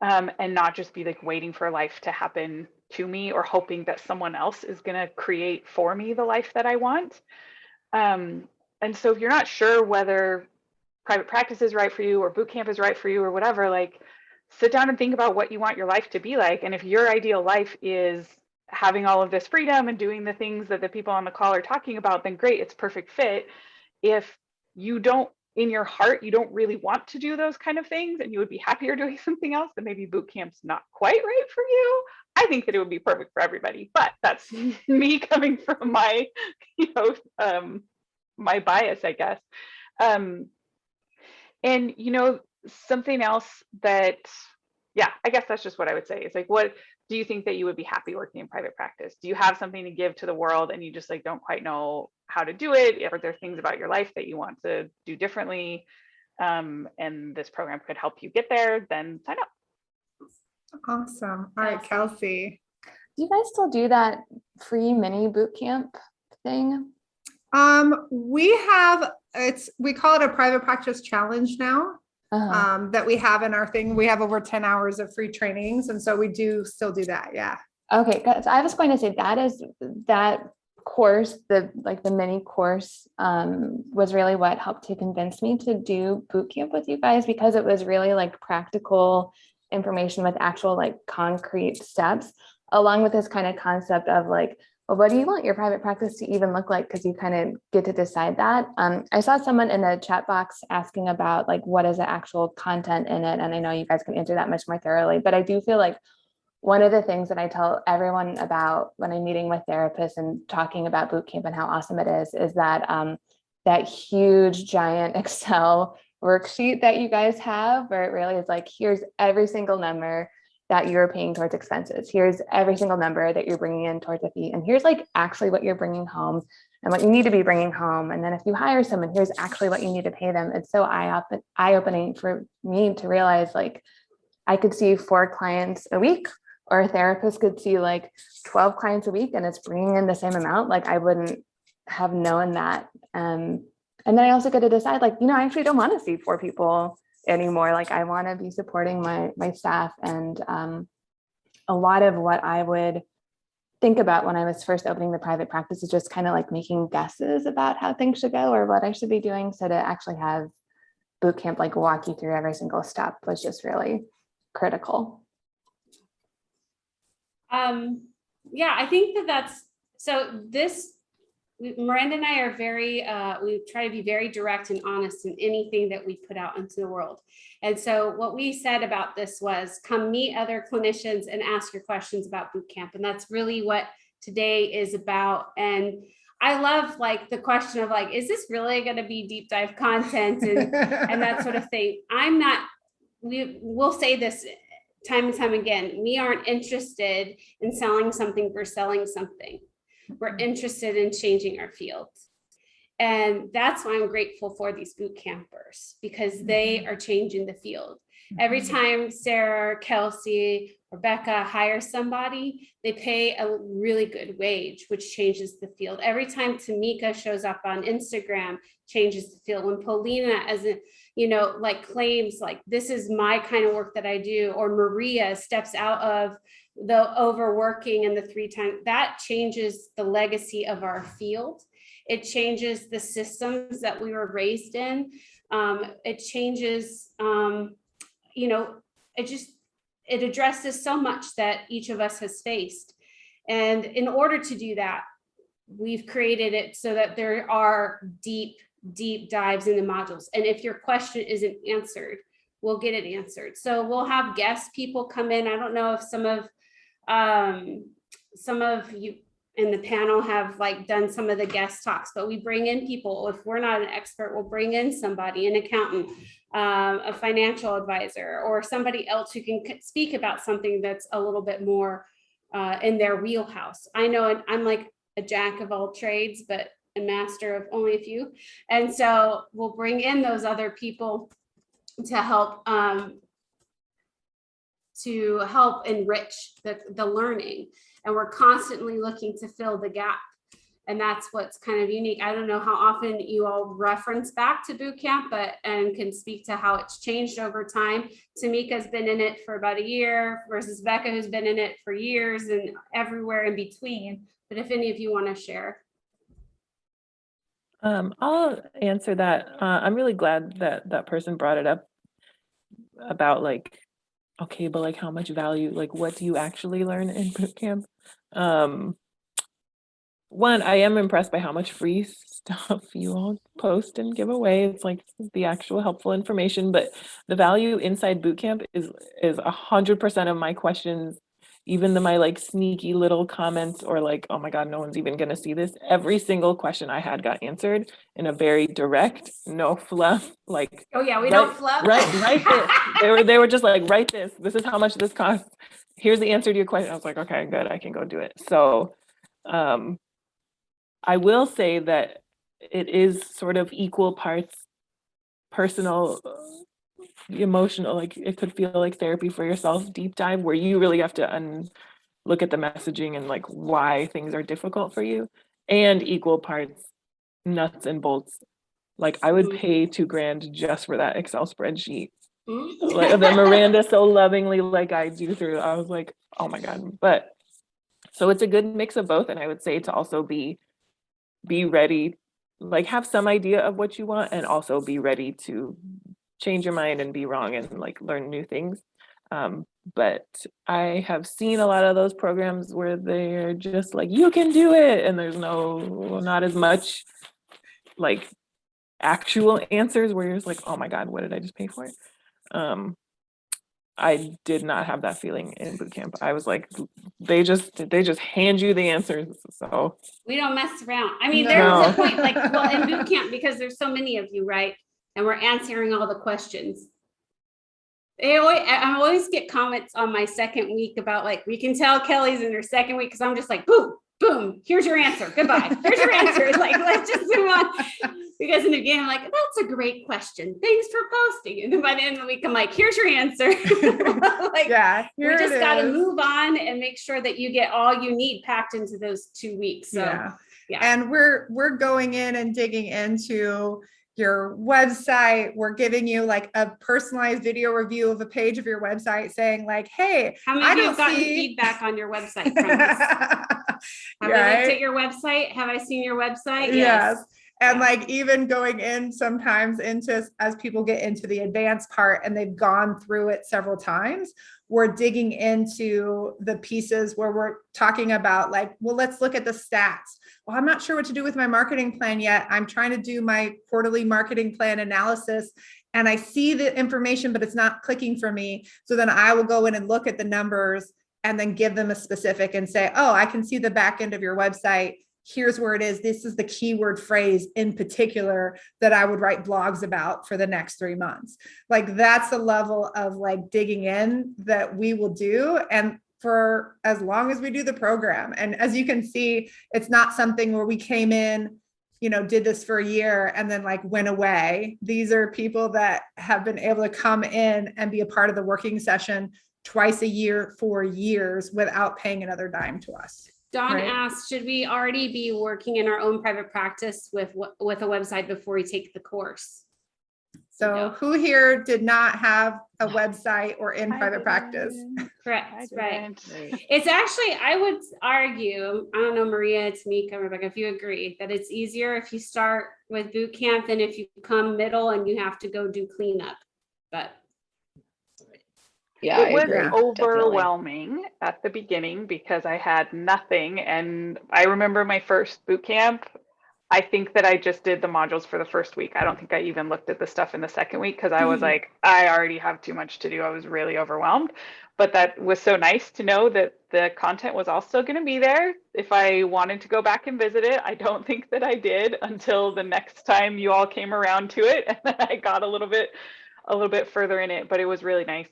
And not just be like waiting for life to happen to me or hoping that someone else is going to create for me the life that I want. And so if you're not sure whether private practice is right for you or boot camp is right for you or whatever, like sit down and think about what you want your life to be like. And if your ideal life is having all of this freedom and doing the things that the people on the call are talking about, then great, it's perfect fit. If you don't, in your heart, you don't really want to do those kind of things and you would be happier doing something else, then maybe boot camp's not quite right for you. I think that it would be perfect for everybody, but that's me coming from my, my bias, I guess. And, something else that, I guess that's just what I would say. It's like, what do you think that you would be happy working in private practice? Do you have something to give to the world and you just like don't quite know how to do it? Are there things about your life that you want to do differently? And this program could help you get there, then sign up. Awesome. All right, Kelsey. Do you guys still do that free mini boot camp thing? We call it a private practice challenge now. That we have in our thing. We have over 10 hours of free trainings. And so we do still do that. Yeah. Okay. So I was going to say that course, the mini course, was really what helped to convince me to do boot camp with you guys, because it was really like practical information with actual like concrete steps, along with this kind of concept of like, well, what do you want your private practice to even look like? Because you kind of get to decide that. I saw someone in the chat box asking about like, what is the actual content in it? And I know you guys can answer that much more thoroughly, but I do feel like one of the things that I tell everyone about when I'm meeting with therapists and talking about boot camp and how awesome it is that that huge giant Excel worksheet that you guys have, where it really is like, here's every single number that you're paying towards expenses. Here's every single number that you're bringing in towards a fee. And here's like actually what you're bringing home and what you need to be bringing home. And then if you hire someone, here's actually what you need to pay them. It's so eye-opening for me to realize like I could see 4 clients a week, or a therapist could see like 12 clients a week and it's bringing in the same amount. Like I wouldn't have known that. And then I also get to decide like, I actually don't want to see 4 people anymore. Like I want to be supporting my staff. And a lot of what I would think about when I was first opening the private practice is just kind of like making guesses about how things should go or what I should be doing. So to actually have boot camp like walk you through every single step was just really critical. I think that's so this. Miranda and I are we try to be very direct and honest in anything that we put out into the world. And so what we said about this was come meet other clinicians and ask your questions about boot camp. And that's really what today is about. And I love like the question of like, is this really going to be deep dive content and that sort of thing? We'll say this time and time again, we aren't interested in selling something for selling something. We're interested in changing our field. And that's why I'm grateful for these boot campers, because they are changing the field. Every time Sarah, Kelsey, Rebecca hire somebody, they pay a really good wage, which changes the field. Every time Tamika shows up on Instagram, changes the field. When Polina, claims like, this is my kind of work that I do, or Maria steps out of the overworking and the 3 times, that changes the legacy of our field. It changes the systems that we were raised in. It changes, it addresses so much that each of us has faced. And in order to do that, we've created it so that there are deep dives in the modules. And if your question isn't answered, we'll get it answered. So we'll have guest people come in. I don't know if some of you in the panel have like done some of the guest talks, but we bring in people. If we're not an expert, we'll bring in somebody, an accountant, a financial advisor, or somebody else who can speak about something that's a little bit more in their wheelhouse. I know I'm like a jack of all trades, but a master of only a few. And so we'll bring in those other people to help enrich the learning. And we're constantly looking to fill the gap. And that's what's kind of unique. I don't know how often you all reference back to boot camp, and can speak to how it's changed over time. Tamika's been in it for about a year versus Becca, who's been in it for years and everywhere in between. But if any of you want to share. I'll answer that. I'm really glad that that person brought it up about like, okay, but like how much value, like what do you actually learn in boot camp? One, I am impressed by how much free stuff you all post and give away. It's like the actual helpful information, but the value inside boot camp is 100% of my questions, even my like sneaky little comments or like, oh my God, no one's even gonna see this. Every single question I had got answered in a very direct, no fluff, like, oh yeah, we don't fluff. Write this. They were just like, write this. This is how much this costs. Here's the answer to your question. I was like, okay, good, I can go do it. So I will say that it is sort of equal parts personal, emotional, like it could feel like therapy for yourself, deep dive, where you really have to look at the messaging and like why things are difficult for you, and equal parts nuts and bolts. Like I would pay $2,000 just for that Excel spreadsheet. Like that Miranda so lovingly like I do through. I was like, oh my God. But so it's a good mix of both. And I would say to also be ready, like have some idea of what you want and also be ready to change your mind and be wrong and like learn new things. But I have seen a lot of those programs where they're just like, you can do it. And there's not as much like actual answers where you're just like, oh my God, what did I just pay for it? I did not have that feeling in boot camp. I was like, they just hand you the answers. So we don't mess around. I mean, there's a point like, well, in boot camp, because there's so many of you, right? And we're answering all the questions. I always get comments on my second week about like, we can tell Kelly's in her second week because I'm just like, boom, boom, here's your answer. Goodbye. Here's your answer. Like, let's just move on. Because in the beginning, I'm like, that's a great question. Thanks for posting. And then by the end of the week, I'm like, here's your answer. Like, yeah, we just got to move on and make sure that you get all you need packed into those 2 weeks. So, yeah. And we're going in and digging into your website. We're giving you like a personalized video review of a page of your website saying like, hey, how many of you have gotten feedback on your website from us? Have I looked at your website? Have I seen your website? Yes. And like even going in sometimes into, as people get into the advanced part and they've gone through it several times, we're digging into the pieces where we're talking about like, well, let's look at the stats. Well, I'm not sure what to do with my marketing plan yet. I'm trying to do my quarterly marketing plan analysis and I see the information, but it's not clicking for me. So then I will go in and look at the numbers and then give them a specific and say, oh, I can see the back end of your website. Here's where it is. This is the keyword phrase in particular that I would write blogs about for the next 3 months. Like that's the level of like digging in that we will do. And for as long as we do the program. And as you can see, it's not something where we came in, did this for a year and then like went away. These are people that have been able to come in and be a part of the working session twice a year for years without paying another dime to us. Don asked, should we already be working in our own private practice with a website before we take the course? So who here did not have a website or in private practice? Correct, right. It's actually, I would argue, I don't know, Maria, Tamika, Rebecca, if you agree that it's easier if you start with boot camp than if you come middle and you have to go do cleanup, but. Yeah, it was overwhelming at the beginning because I had nothing. And I remember my first boot camp, I think that I just did the modules for the first week. I don't think I even looked at the stuff in the second week because I was like, I already have too much to do. I was really overwhelmed. But that was so nice to know that the content was also going to be there if I wanted to go back and visit it. I don't think that I did until the next time you all came around to it, and then I got a little bit further in it. But it was really nice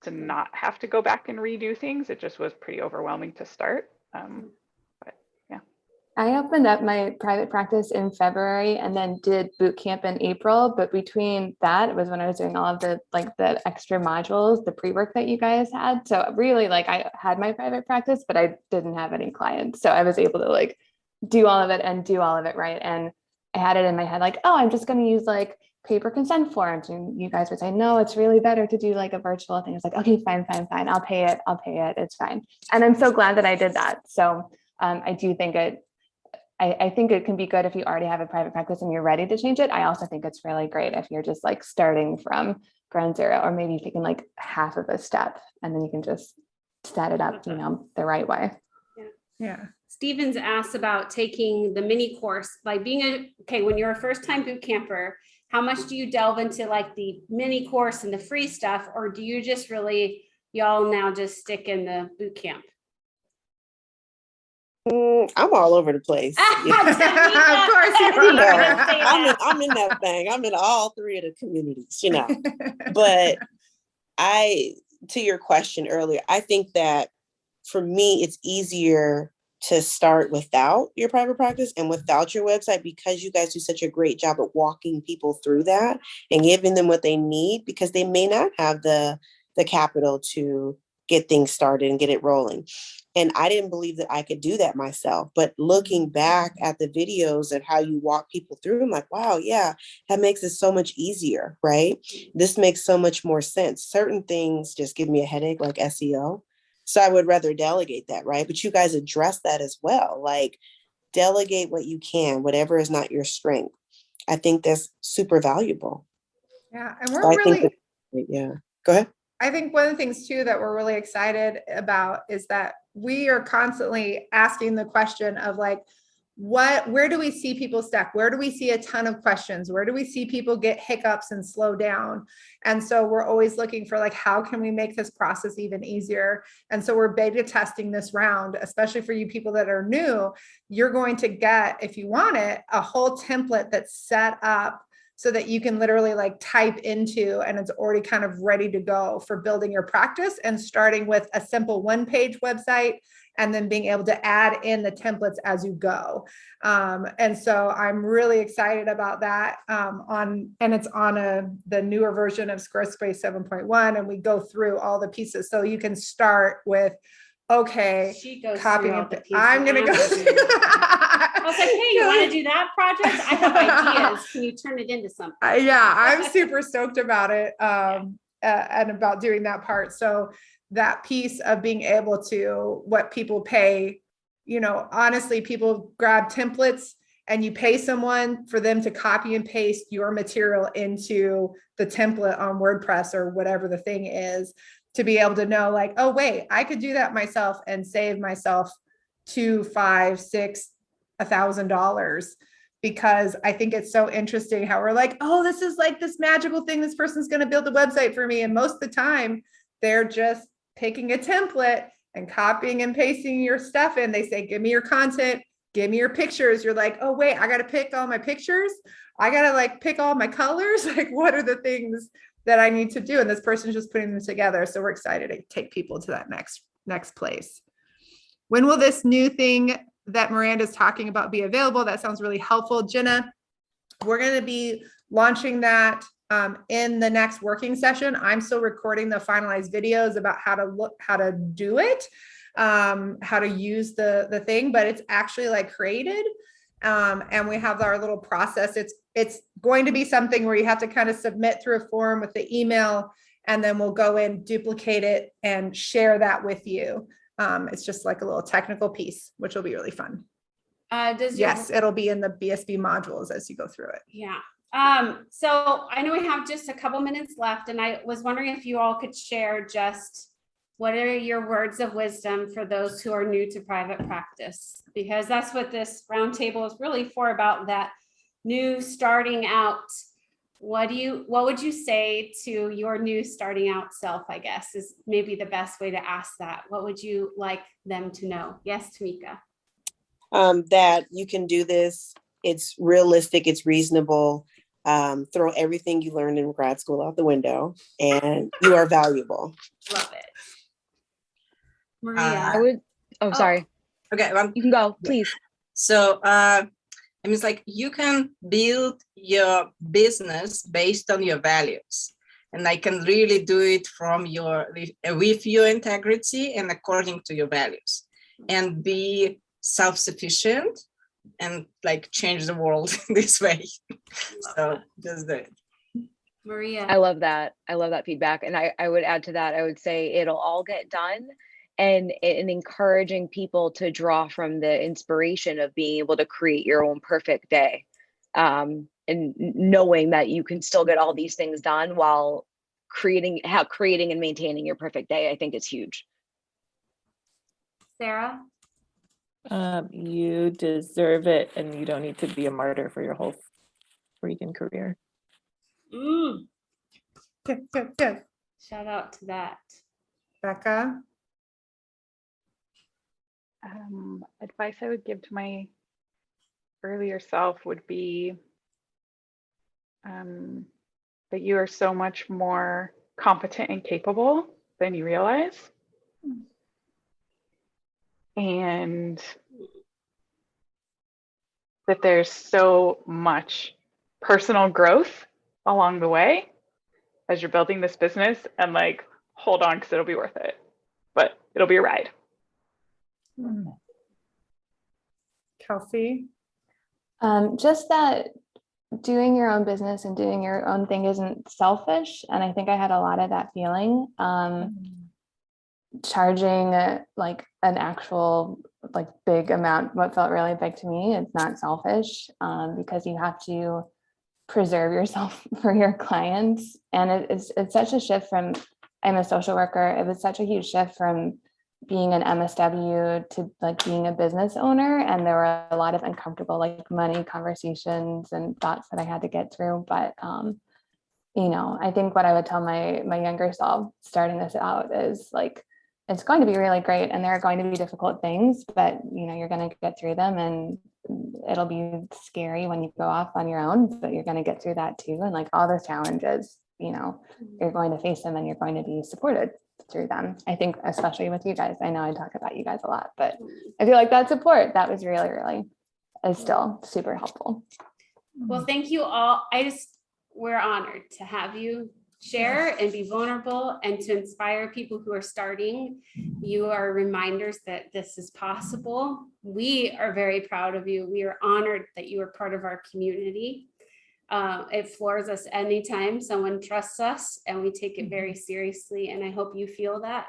to not have to go back and redo things. It just was pretty overwhelming to start. But yeah. I opened up my private practice in February and then did boot camp in April. But between that, it was when I was doing all of the extra modules, the pre-work that you guys had. So really, like, I had my private practice, but I didn't have any clients. So I was able to like do all of it and do all of it right. And I had it in my head like, oh, I'm just going to use like paper consent forms. And you guys would say, no, it's really better to do like a virtual thing. It's like, okay, fine. I'll pay it. It's fine. And I'm so glad that I did that. So I do think I think it can be good if you already have a private practice and you're ready to change it. I also think it's really great if you're just like starting from ground zero, or maybe taking like half of a step and then you can just set it up, the right way. Yeah. Stevens asked about taking the mini course, like when you're a first time boot camper, how much do you delve into like the mini course and the free stuff? Or do you just really, y'all now just stick in the boot camp? I'm all over the place. Of course you are. I'm in that thing. I'm in all three of the communities, But to your question earlier, I think that for me, it's easier to start without your private practice and without your website, because you guys do such a great job at walking people through that and giving them what they need, because they may not have the capital to get things started and get it rolling. And I didn't believe that I could do that myself. But looking back at the videos and how you walk people through, I'm like, wow, yeah, that makes it so much easier, right? This makes so much more sense. Certain things just give me a headache, like SEO. So I would rather delegate that, right? But you guys address that as well. Like, delegate what you can, whatever is not your strength. I think that's super valuable. Yeah. And we're go ahead. I think one of the things too that we're really excited about is that we are constantly asking the question of like, where do we see people stuck? Where do we see a ton of questions? Where do we see people get hiccups and slow down? And so we're always looking for like, how can we make this process even easier? And so we're beta testing this round, especially for you people that are new. You're going to get, if you want it, a whole template that's set up so that you can literally like type into, and it's already kind of ready to go for building your practice and starting with a simple one-page website and then being able to add in the templates as you go. And so I'm really excited about that. And it's on the newer version of Squarespace 7.1, and we go through all the pieces. So you can start with, okay, she goes copying through all it. the pieces. I'm going to go. I was like, hey, you want to do that project? I have ideas. Can you turn it into something? Yeah, I'm super stoked about it and about doing that part. So that piece of being able to, what people pay, honestly, people grab templates and you pay someone for them to copy and paste your material into the template on WordPress or whatever the thing is, to be able to know like, oh, wait, I could do that myself and save myself $2,000, $5,000, $6,000, $1,000, because I think it's so interesting how we're like, oh, this is like this magical thing. This person's going to build a website for me. And most of the time they're just picking a template and copying and pasting your stuff in. They say, give me your content, give me your pictures. You're like, oh, wait, I got to pick all my pictures. I got to like pick all my colors. Like, what are the things that I need to do? And this person's just putting them together. So we're excited to take people to that next place. When will this new thing that Miranda's talking about be available? That sounds really helpful. Jenna, we're going to be launching that in the next working session. I'm still recording the finalized videos about how to do it, how to use the thing, but it's actually like created. And we have our little process. It's going to be something where you have to kind of submit through a form with the email, and then we'll go in, duplicate it, and share that with you. It's just like a little technical piece, which will be really fun. Yes, it'll be in the BSB modules as you go through it. Yeah. So I know we have just a couple minutes left, and I was wondering if you all could share just what are your words of wisdom for those who are new to private practice? Because that's what this roundtable is really for, about that new starting out. What would you say to your new starting out self, I guess, is maybe the best way to ask that. What would you like them to know? Yes, Tamka. That you can do this. It's realistic. It's reasonable. Throw everything you learned in grad school out the window, and you are valuable. Love it. Maria. I would, sorry. Okay, You can go, please. so it means like you can build your business based on your values, and I can really do it from with your integrity and according to your values, and be self-sufficient and like change the world this way. So just do it. Maria. I love that. I love that feedback. And I would add to that, I would say it'll all get done, and encouraging people to draw from the inspiration of being able to create your own perfect day. And knowing that you can still get all these things done while creating and maintaining your perfect day, I think is huge. Sarah. You deserve it, and you don't need to be a martyr for your whole freaking career. Good, good, good. Shout out to that. Becca. Advice I would give to my earlier self would be that you are so much more competent and capable than you realize. And that there's so much personal growth along the way as you're building this business, and like, hold on, because it'll be worth it, but it'll be a ride. Kelsey. Just that doing your own business and doing your own thing isn't selfish. And I think I had a lot of that feeling. Charging like an actual like big amount, what felt really big to me, it's not selfish, because you have to preserve yourself for your clients. And it's such a shift from, I'm a social worker, it was such a huge shift from being an MSW to like being a business owner. And there were a lot of uncomfortable like money conversations and thoughts that I had to get through. But you know, I think what I would tell my younger self starting this out is like, it's going to be really great, and there are going to be difficult things, but you know, you're going to get through them, and it'll be scary when you go off on your own, but you're going to get through that too. And like all those challenges, you know, you're going to face them, and you're going to be supported through them. I think, especially with you guys, I know I talk about you guys a lot, but I feel like that support, that was really, really is still super helpful. Well, thank you all. We're honored to have you share and be vulnerable and to inspire people who are starting. You are reminders that this is possible. We are very proud of you. We are honored that you are part of our community. It floors us anytime someone trusts us, and we take it very seriously. And I hope you feel that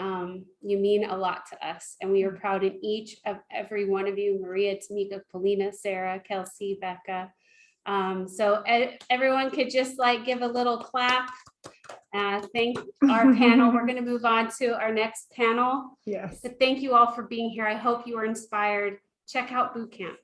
you mean a lot to us. And we are proud in each of every one of you, Maria, Tamka, Polina, Sarah, Kelsey, Becca. So everyone could just like give a little clap. Thank our panel. We're going to move on to our next panel. Yes. So thank you all for being here. I hope you were inspired. Check out boot camp.